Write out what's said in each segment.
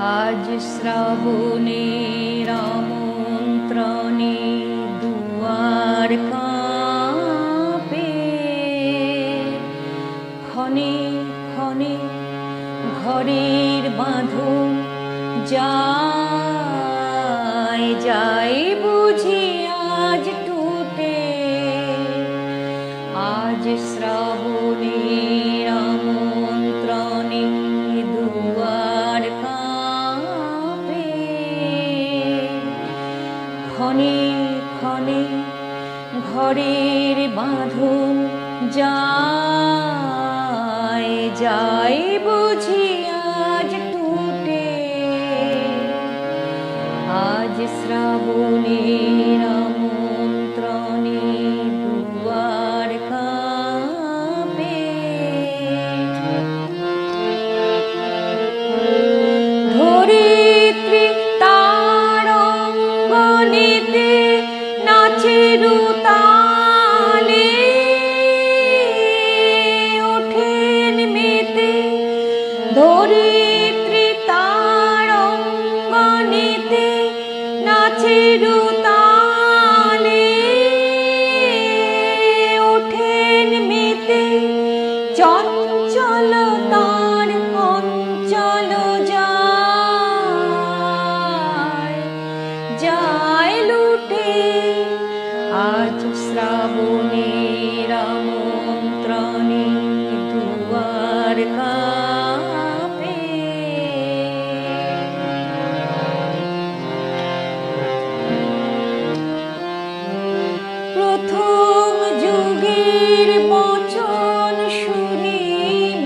আজ শ্রাবণের আমন্ত্রণে দুয়ার কাঁপে, ক্ষণে ক্ষণে ঘরের বাঁধন যায় যায় বুঝি আজ টুটে। আজ শ্রাবণের আমন্ত্রণে দুয়ার কাঁপে, ক্ষণে ক্ষণে ঘরের বাঁধন যায় যায় বুঝি আজ টুটে। আজ শ্রাবণের আমন্ত্রণে দুয়ার কাঁপে। ধরিত্রী তার অঙ্গনেতে নাচে রুতালে, ওঠেন মেতে। ধরিত্রী তার অঙ্গনেতে নাচে রুতালে, ওঠেন মেতে। চঞ্চল তার অঞ্চল যায় যায় লুটে। আজ শ্রাবণের আমন্ত্রণে দুয়ার কাঁপে। প্রথম যুগের বচন শুনি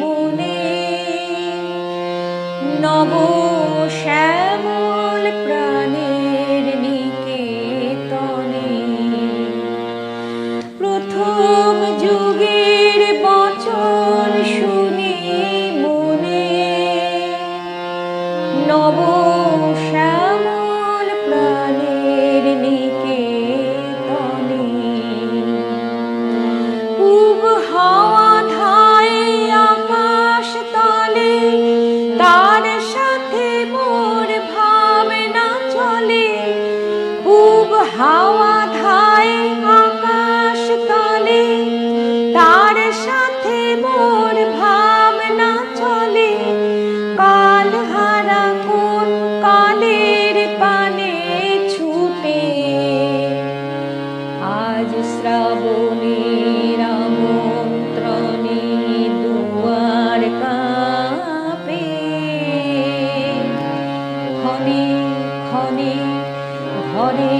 মনে, নব শ্যামল প্রাণের নিকেতনে। প্রথম যুগের বচন শুনি মনে, নব শ্যামল প্রাণের নিকেতনে। পূব হাওয়া ধায় আকাশ তলে, তার সাথে মোর ভাবনা চলে। পূব হাওয়া ধায় আকাশ তলে, তার সাথে মোর ভাবনা চলে। কাল হারা কোন কালের পানে ছুটে। আজ শ্রাবণের আমন্ত্রণে দুয়ার কাঁপে, ক্ষণে ক্ষণে ঘরে